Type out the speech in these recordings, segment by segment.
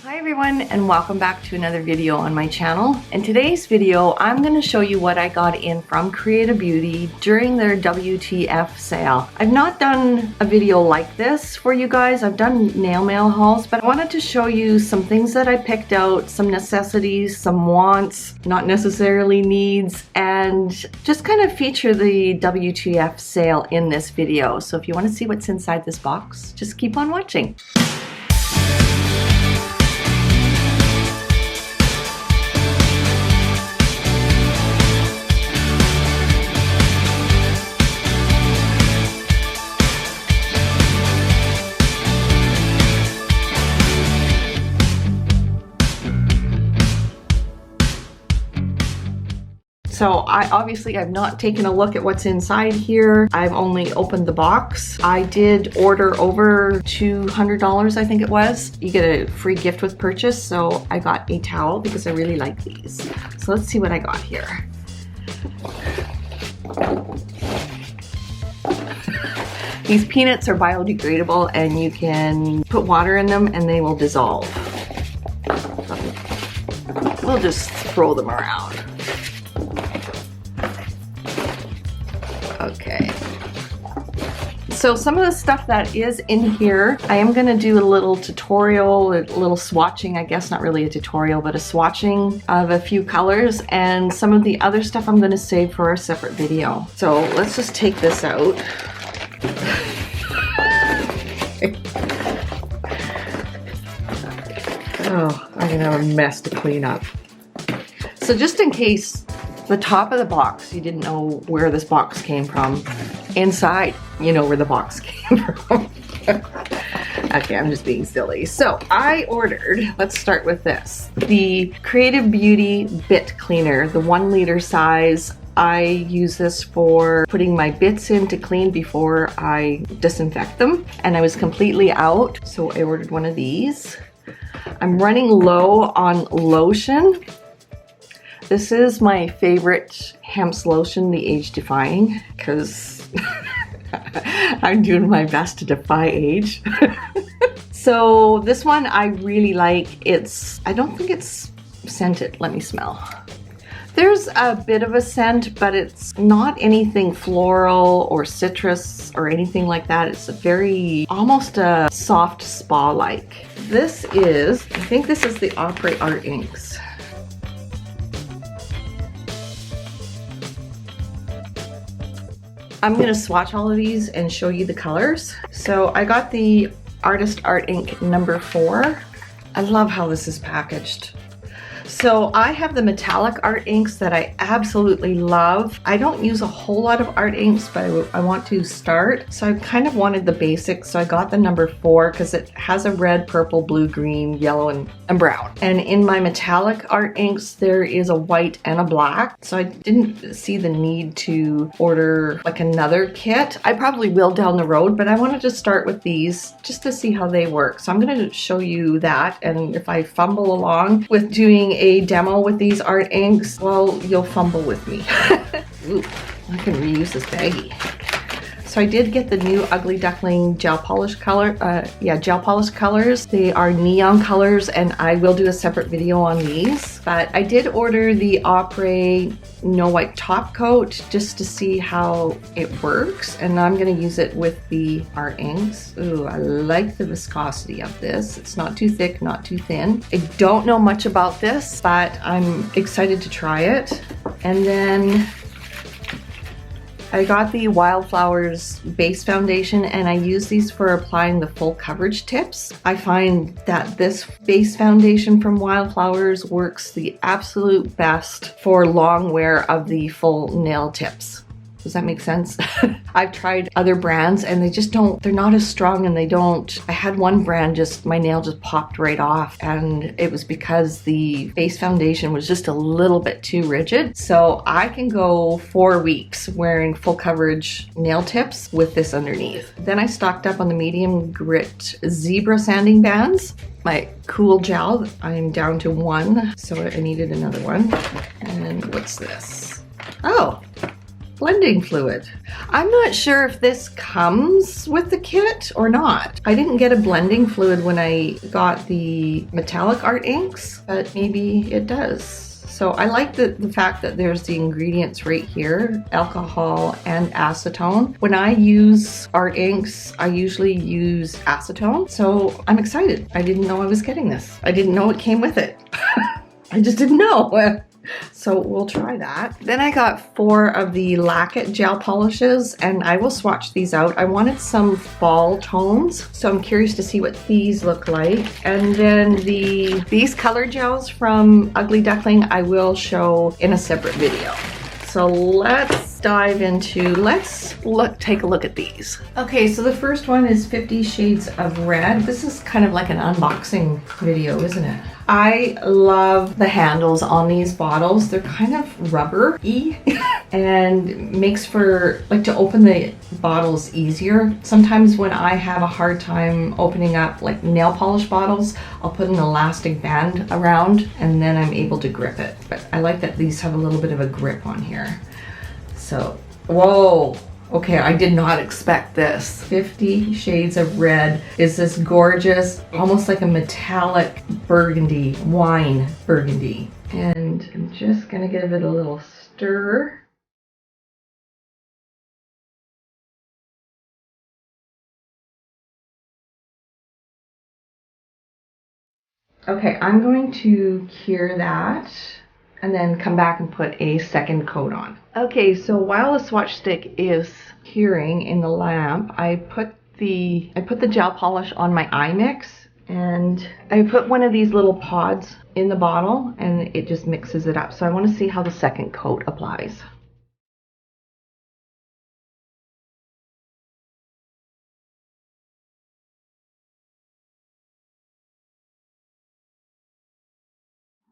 Hi everyone, and welcome back to another video on my channel. In today's video, I'm going to show you what I got in from Creata Beauty during their WTF sale. I've not done a video like this for you guys. I've done nail mail hauls, but I wanted to show you some things that I picked out, some necessities, some wants, not necessarily needs, and just kind of feature the WTF sale in this video. So if you want to see what's inside this box, just keep on watching. So I've not taken a look at what's inside here. I've only opened the box. I did order over $200, I think it was. You get a free gift with purchase, so I got a towel because I really like these. So let's see what I got here. These peanuts are biodegradable and you can put water in them and they will dissolve. We'll just throw them around. Okay, so some of the stuff that is in here, I am going to do a little tutorial, a little swatching, I guess not really a tutorial, but a swatching of a few colors, and some of the other stuff I'm going to save for a separate video. So let's just take this out. Oh, I'm going to have a mess to clean up. So just in case the top of the box, you didn't know where this box came from. Inside, you know where the box came from. Okay, I'm just being silly. So I ordered, let's start with this, the Creata Beauty Bit Cleaner, the 1 liter size. I use this for putting my bits in to clean before I disinfect them. And I was completely out, so I ordered one of these. I'm running low on lotion. This is my favorite hemp lotion, the age defying, because I'm doing my best to defy age. So this one I really like. I don't think it's scented. Let me smell. There's a bit of a scent, but it's not anything floral or citrus or anything like that. It's almost a soft spa-like. I think this is the Oprah Inks. I'm going to swatch all of these and show you the colors. So I got the Artist Art Ink number 4. I love how this is packaged. So I have the metallic art inks that I absolutely love. I don't use a whole lot of art inks, but I want to start. So I kind of wanted the basics, so I got the number 4 because it has a red, purple, blue, green, yellow, and brown. And in my metallic art inks, there is a white and a black. So I didn't see the need to order like another kit. I probably will down the road, but I wanted to start with these just to see how they work. So I'm going to show you that, and if I fumble along with doing a demo with these art inks, well, you'll fumble with me. Ooh, I can reuse this baggie. So I did get the new Ugly Duckling gel polish color, gel polish colors. They are neon colors, and I will do a separate video on these. But I did order the Oprah No Wipe Top Coat just to see how it works, and I'm going to use it with the art inks. Ooh, I like the viscosity of this. It's not too thick, not too thin. I don't know much about this, but I'm excited to try it. And then I got the Wildflowers base foundation, and I use these for applying the full coverage tips. I find that this base foundation from Wildflowers works the absolute best for long wear of the full nail tips. Does that make sense? I've tried other brands and they're not as strong, and I had one brand my nail just popped right off, and it was because the base foundation was just a little bit too rigid. So I can go 4 weeks wearing full coverage nail tips with this underneath. Then I stocked up on the medium grit zebra sanding bands. My cool gel, I'm down to 1, so I needed another one. And what's this? Oh, blending fluid. I'm not sure if this comes with the kit or not. I didn't get a blending fluid when I got the metallic art inks, but maybe it does. So I like the fact that there's the ingredients right here, alcohol and acetone. When I use art inks, I usually use acetone. So I'm excited. I didn't know I was getting this. I didn't know it came with it. I just didn't know. So we'll try that. Then I got 4 of the Lacquer Gel Polishes, and I will swatch these out. I wanted some fall tones, so I'm curious to see what these look like. And then these color gels from Ugly Duckling I will show in a separate video. So let's dive into, take a look at these. Okay, so the first one is 50 Shades of Red. This is kind of like an unboxing video, isn't it? I love the handles on these bottles. They're kind of rubber-y and makes for, like, to open the bottles easier. Sometimes when I have a hard time opening up like nail polish bottles, I'll put an elastic band around and then I'm able to grip it. But I like that these have a little bit of a grip on here. So, whoa. Okay, I did not expect this. 50 Shades of Red is this gorgeous, almost like a metallic burgundy, wine burgundy. And I'm just gonna give it a little stir. Okay, I'm going to cure that and then come back and put a second coat on. Okay, so while the swatch stick is curing in the lamp, I put the gel polish on my eye mix, and I put one of these little pods in the bottle and it just mixes it up. So I want to see how the second coat applies.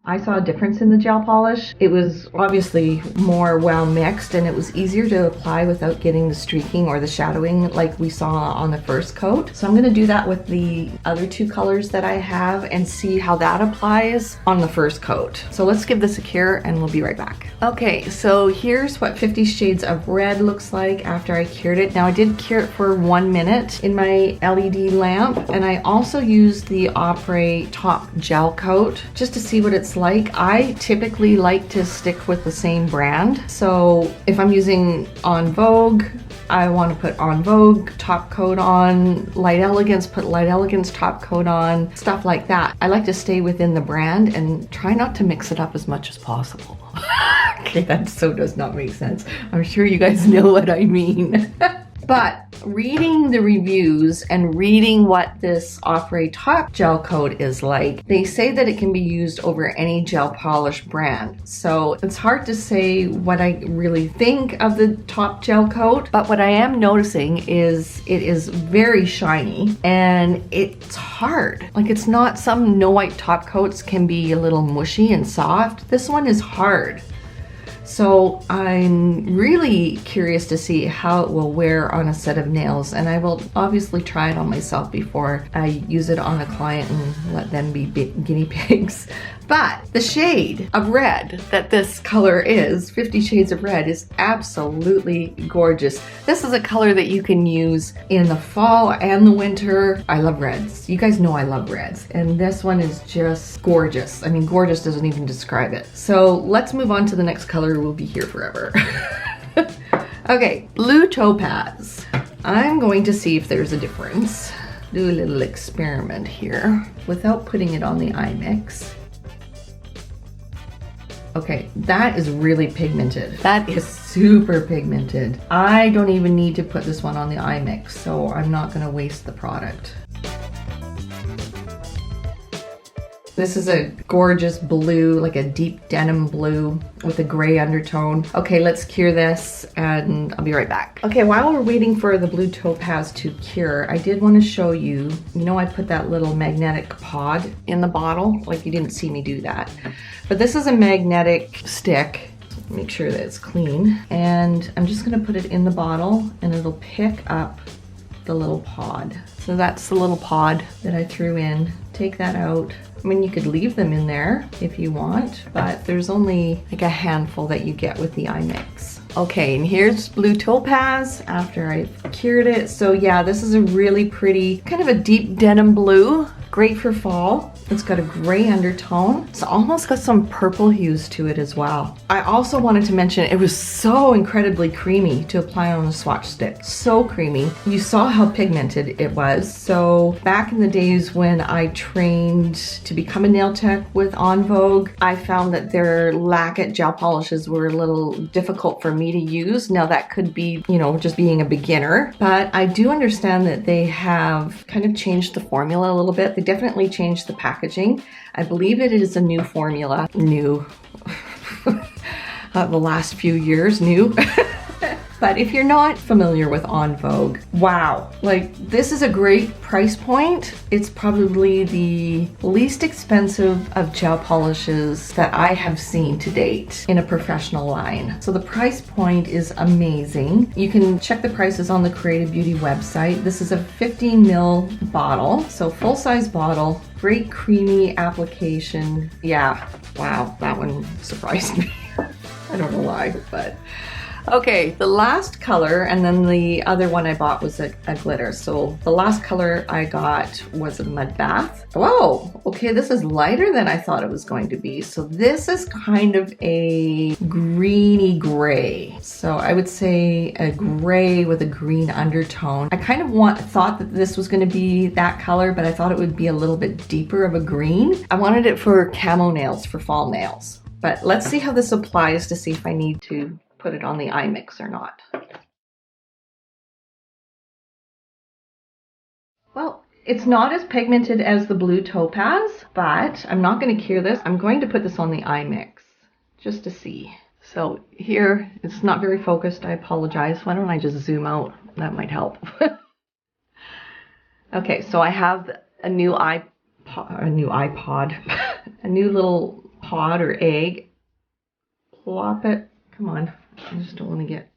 I saw a difference in the gel polish. It was obviously more well mixed and it was easier to apply without getting the streaking or the shadowing like we saw on the first coat. So I'm going to do that with the other 2 colors that I have and see how that applies on the first coat. So let's give this a cure and we'll be right back. Okay, so here's what 50 Shades of Red looks like after I cured it. Now I did cure it for 1 minute in my LED lamp, and I also used the Opera top gel coat just to see what it's like. I typically like to stick with the same brand. So if I'm using On Vogue, I want to put On Vogue top coat on, Light Elegance, put Light Elegance top coat on, stuff like that. I like to stay within the brand and try not to mix it up as much as possible. Okay, that so does not make sense. I'm sure you guys know what I mean. But reading the reviews and reading what this Opera top gel coat is like, they say that it can be used over any gel polish brand. So it's hard to say what I really think of the top gel coat, but what I am noticing is it is very shiny and it's hard. Like, it's not, some no white top coats can be a little mushy and soft. This one is hard. So I'm really curious to see how it will wear on a set of nails, and I will obviously try it on myself before I use it on a client and let them be guinea pigs. But the shade of red that this color is, 50 Shades of Red, is absolutely gorgeous. This is a color that you can use in the fall and the winter. I love reds. You guys know I love reds. And this one is just gorgeous. I mean, gorgeous doesn't even describe it. So let's move on to the next color. We'll be here forever. Okay, Blue Topaz. I'm going to see if there's a difference. Do a little experiment here without putting it on the eye mix. Okay, that is really pigmented. That is super pigmented. I don't even need to put this one on the eye mix, so I'm not gonna waste the product. This is a gorgeous blue, like a deep denim blue with a gray undertone. Okay, let's cure this and I'll be right back. Okay, while we're waiting for the Blue Topaz to cure, I did want to show you, I put that little magnetic pod in the bottle. Like, you didn't see me do that. But this is a magnetic stick. Make sure that it's clean. And I'm just gonna put it in the bottle and it'll pick up the little pod. So that's the little pod that I threw in. Take that out. I mean, you could leave them in there if you want, but there's only like a handful that you get with the eye mix. Okay, and here's Blue Topaz after I cured it. So yeah, this is a really pretty, kind of a deep denim blue. Great for fall. It's got a gray undertone. It's almost got some purple hues to it as well. I also wanted to mention it was so incredibly creamy to apply on a swatch stick. So creamy. You saw how pigmented it was. So back in the days when I trained to become a nail tech with En Vogue, I found that their Lacquer Gel Polishes were a little difficult for me to use. Now that could be, you know, just being a beginner, but I do understand that they have kind of changed the formula a little bit. They definitely changed the packaging. I believe it is a new formula. New. The last few years, new. But if you're not familiar with En Vogue, wow, like this is a great price point. It's probably the least expensive of gel polishes that I have seen to date in a professional line. So the price point is amazing. You can check the prices on the Creata Beauty website. This is a 15 ml bottle, so full size bottle, great creamy application. Yeah, wow, that one surprised me. I don't know why, but okay, the last color, and then the other one I bought was a glitter. So the last color I got was a mud bath. Whoa, okay, this is lighter than I thought it was going to be. So this is kind of a greeny gray. So I would say a gray with a green undertone. I kind of thought that this was going to be that color, but I thought it would be a little bit deeper of a green. I wanted it for camo nails, for fall nails. But let's see how this applies to see if I need to put it on the eye mix or not. Well, it's not as pigmented as the Blue Topaz, but I'm not going to cure this. I'm going to put this on the eye mix just to see. So here, it's not very focused. I apologize. Why don't I just zoom out? That might help. Okay, so I have a new iPod, a new little pod or egg. Plop it. Come on. I just don't want to get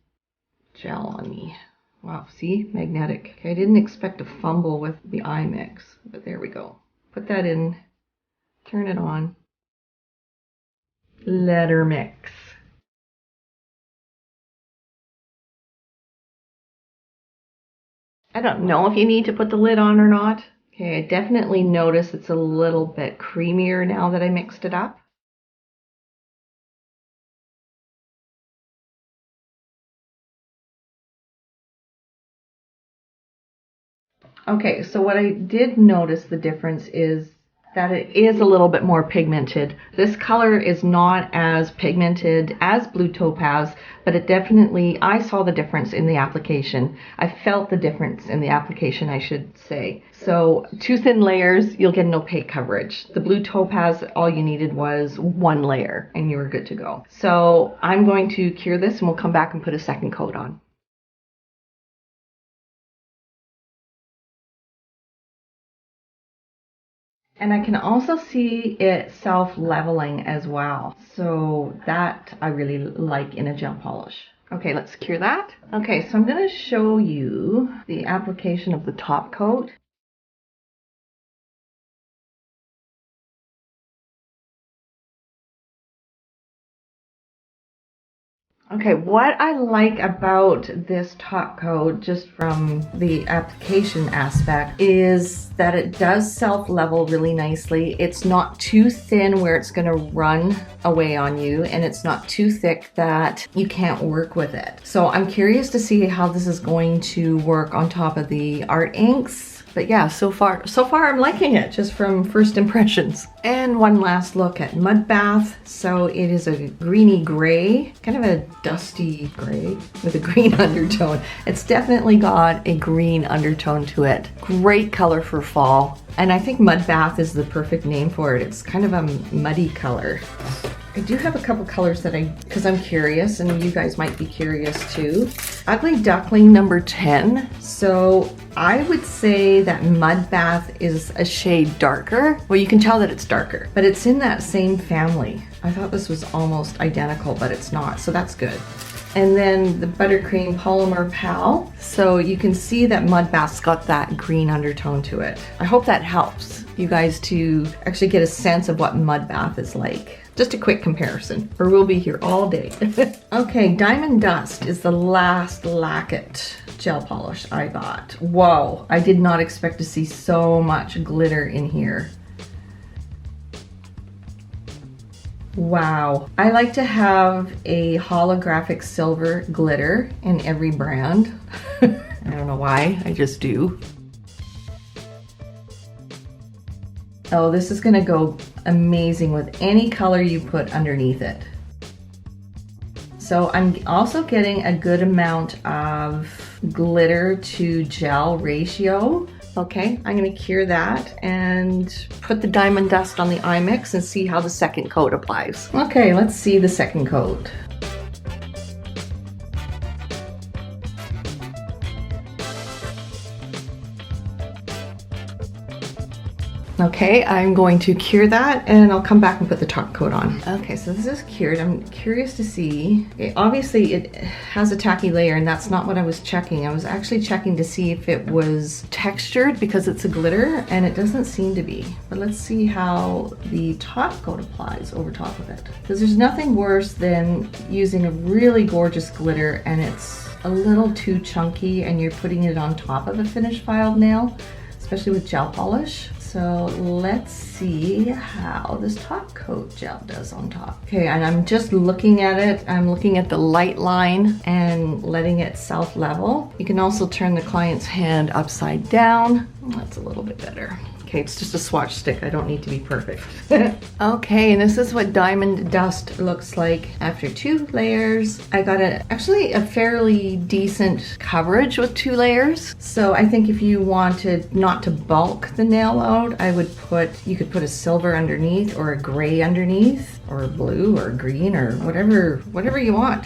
gel on me. Wow, see? Magnetic. Okay, I didn't expect to fumble with the eye mix, but there we go. Put that in, turn it on. Let her mix. I don't know if you need to put the lid on or not. Okay, I definitely notice it's a little bit creamier now that I mixed it up. Okay, so what I did notice the difference is that it is a little bit more pigmented. This color is not as pigmented as Blue Topaz, but it definitely, I saw the difference in the application. I felt the difference in the application, I should say. So 2 thin layers, you'll get an opaque coverage. The Blue Topaz, all you needed was 1 layer and you were good to go. So I'm going to cure this and we'll come back and put a second coat on. And I can also see it self-leveling as well. So that I really like in a gel polish. Okay, let's cure that. Okay, so I'm going to show you the application of the top coat. Okay, what I like about this top coat, just from the application aspect, is that it does self-level really nicely. It's not too thin where it's going to run away on you, and it's not too thick that you can't work with it. So I'm curious to see how this is going to work on top of the art inks. But yeah, so far I'm liking it, just from first impressions. And one last look at Mud Bath. So it is a greeny gray, kind of a dusty gray with a green undertone. It's definitely got a green undertone to it. Great color for fall. And I think Mud Bath is the perfect name for it. It's kind of a muddy color. I do have a couple colors that because I'm curious, and you guys might be curious too. Ugly Duckling number 10. So I would say that Mud Bath is a shade darker. Well, you can tell that it's darker, but it's in that same family. I thought this was almost identical, but it's not, so that's good. And then the Buttercream Polymer Pal. So you can see that Mud Bath's got that green undertone to it. I hope that helps. you guys to actually get a sense of what mud bath is like. Just a quick comparison, or we'll be here all day. Okay, Diamond Dust is the last Lacquer Gel Polish I got. Whoa, I did not expect to see so much glitter in here. Wow. I like to have a holographic silver glitter in every brand. I don't know why, I just do. Oh, this is gonna go amazing with any color you put underneath it. So I'm also getting a good amount of glitter to gel ratio. Okay, I'm gonna cure that and put the Diamond Dust on the eye mix and see how the second coat applies. Okay, let's see the second coat. Okay, I'm going to cure that and I'll come back and put the top coat on. Okay, so this is cured. I'm curious to see. Okay, obviously it has a tacky layer and that's not what I was checking. I was actually checking to see if it was textured because it's a glitter and it doesn't seem to be. But let's see how the top coat applies over top of it. Because there's nothing worse than using a really gorgeous glitter and it's a little too chunky and you're putting it on top of a finished filed nail, especially with gel polish. So let's see how this top coat gel does on top. Okay, and I'm just looking at it. I'm looking at the light line and letting it self-level. You can also turn the client's hand upside down. That's a little bit better. Okay, it's just a swatch stick. I don't need to be perfect. Okay, and this is what Diamond Dust looks like after 2 layers. I got actually a fairly decent coverage with 2 layers. So I think if you wanted not to bulk the nail out, you could put a silver underneath or a gray underneath or a blue or green or whatever you want.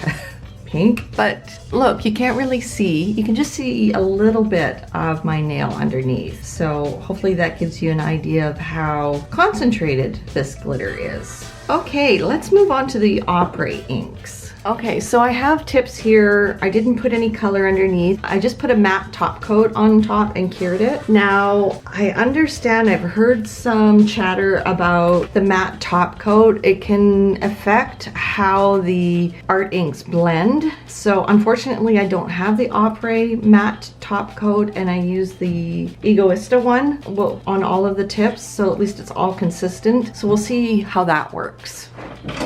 Pink. But look, you can't really see. You can just see a little bit of my nail underneath. So hopefully that gives you an idea of how concentrated this glitter is. Okay, let's move on to the Oprah Inks. Okay, so I have tips here. I didn't put any color underneath. I just put a matte top coat on top and cured it. Now, I understand, I've heard some chatter about the matte top coat. It can affect how the art inks blend. So unfortunately, I don't have the Oprah matte top coat and I use the Egoista one on all of the tips. So at least it's all consistent. So we'll see how that works.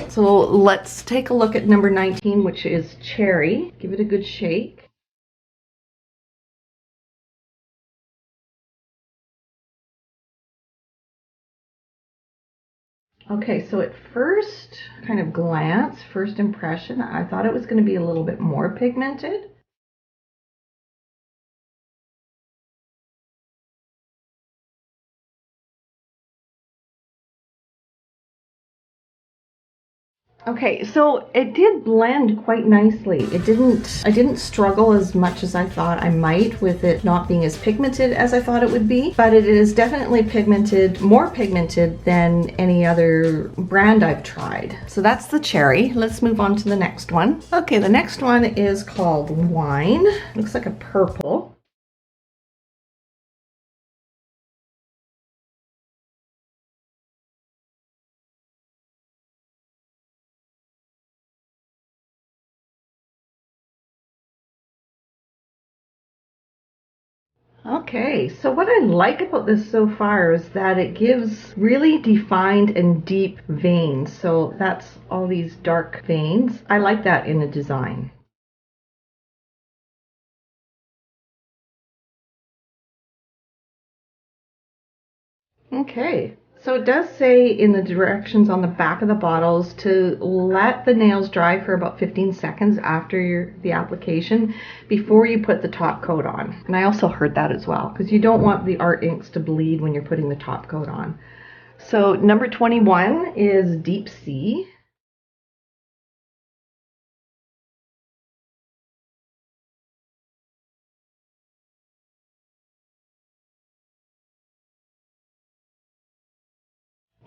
So let's take a look at number 19, which is Cherry. Give it a good shake. Okay, so at first kind of glance, first impression, I thought it was going to be a little bit more pigmented. Okay, so it did blend quite nicely. I didn't struggle as much as I thought I might with it not being as pigmented as I thought it would be, but it is definitely pigmented, more pigmented than any other brand I've tried. So that's the Cherry. Let's move on to the next one. Okay, the next one is called Wine. Looks like a purple. Okay, so what I like about this so far is that it gives really defined and deep veins. So that's all these dark veins. I like that in a design. Okay, so it does say in the directions on the back of the bottles to let the nails dry for about 15 seconds after the application before you put the top coat on. And I also heard that as well, because you don't want the art inks to bleed when you're putting the top coat on. So number 21 is Deep Sea.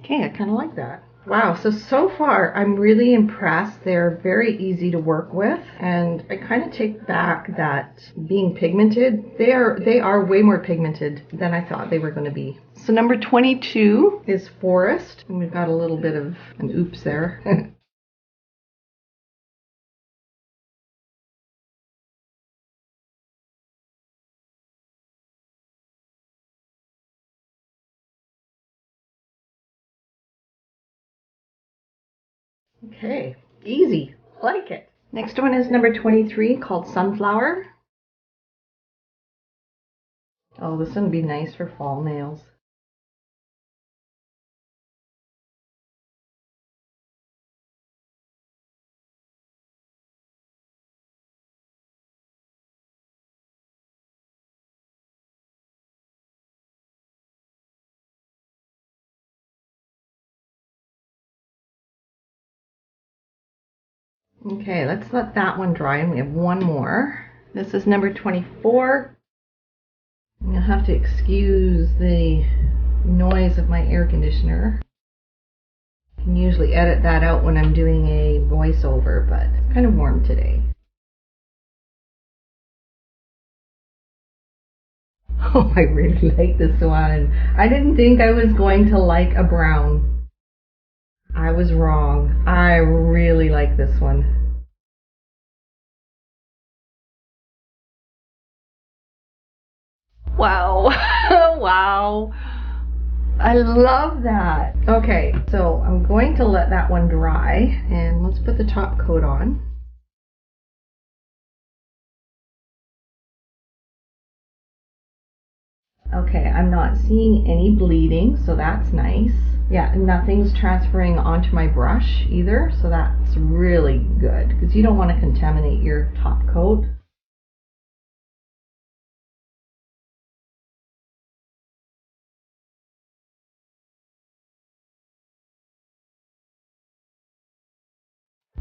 Okay, I kind of like that. Wow, so far I'm really impressed. They're very easy to work with, and I kind of take back that being pigmented. They are way more pigmented than I thought they were going to be. So number 22 is Forest, and we've got a little bit of an oops there. Okay, easy. Like it. Next one is number 23 called Sunflower. Oh, this one would be nice for fall nails. Okay, let's let that one dry, and we have one more. This is number 24. You'll have to excuse the noise of my air conditioner. I can usually edit that out when I'm doing a voiceover, but it's kind of warm today. Oh, I really like this one. I didn't think I was going to like a brown. I was wrong. I really like this one. Wow. Wow. I love that. Okay, so I'm going to let that one dry, and let's put the top coat on. Okay, I'm not seeing any bleeding, so that's nice. Yeah, nothing's transferring onto my brush either, so that's really good, because you don't want to contaminate your top coat.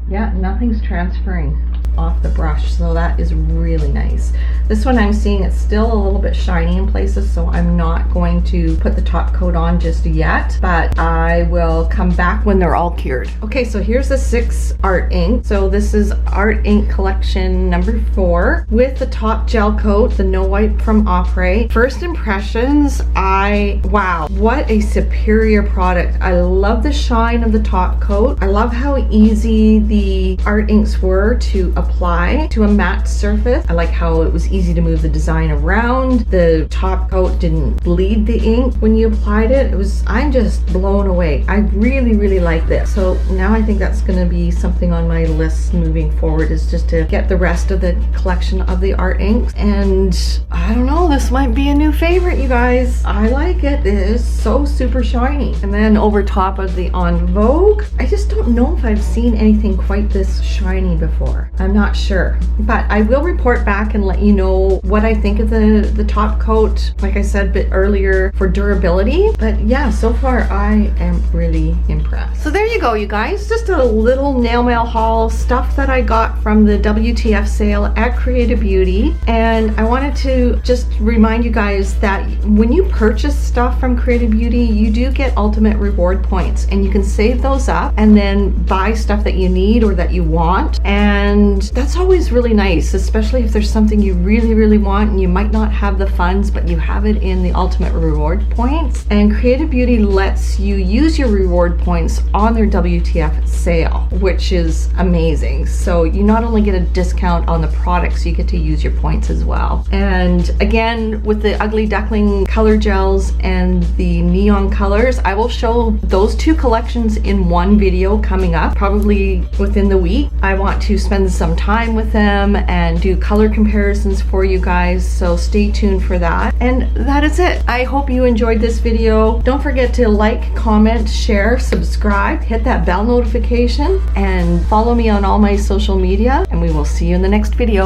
Yeah, nothing's transferring off the brush, so that is really nice. This one I'm seeing it's still a little bit shiny in places, so I'm not going to put the top coat on just yet, but I will come back when they're all cured. Okay, so here's the 6 art ink. So this is art ink collection number 4 with the top gel coat, the no wipe from Oprah. First impressions, wow, what a superior product. I love the shine of the top coat. I love how easy the art inks were to apply to a matte surface. I like how it was easy to move the design around. The top coat didn't bleed the ink when you applied it. I'm just blown away. I really like this. So now I think that's going to be something on my list moving forward, is just to get the rest of the collection of the art inks. And I don't know, this might be a new favorite, you guys. I like it. It is so super shiny. And then over top of the En Vogue, I just don't know if I've seen anything quite this shiny before. I'm not sure, but I will report back and let you know what I think of the top coat, like I said a bit earlier, for durability. But yeah, so far I am really impressed. So there you go, you guys. Just a little nail mail haul, stuff that I got from the WTF sale at Creata Beauty. And I wanted to just remind you guys that when you purchase stuff from Creata Beauty, you do get ultimate reward points, and you can save those up and then buy stuff that you need or that you want. And that's always really nice, especially if there's something you really want and you might not have the funds, but you have it in the ultimate reward points. And Creata Beauty lets you use your reward points on their WTF sale, which is amazing. So you not only get a discount on the products, you get to use your points as well. And again, with the Ugly Duckling color gels and the neon colors, I will show those 2 collections in one video coming up, probably within the week. I want to spend some time with them and do color comparisons for you guys, so stay tuned for that. And that is it. I hope you enjoyed this video. Don't forget to like, comment, share, subscribe, hit that bell notification, and follow me on all my social media, and we will see you in the next video.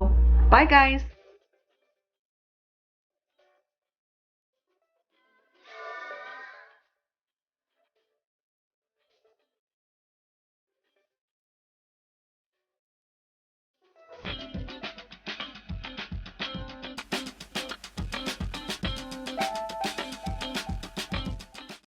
Bye guys.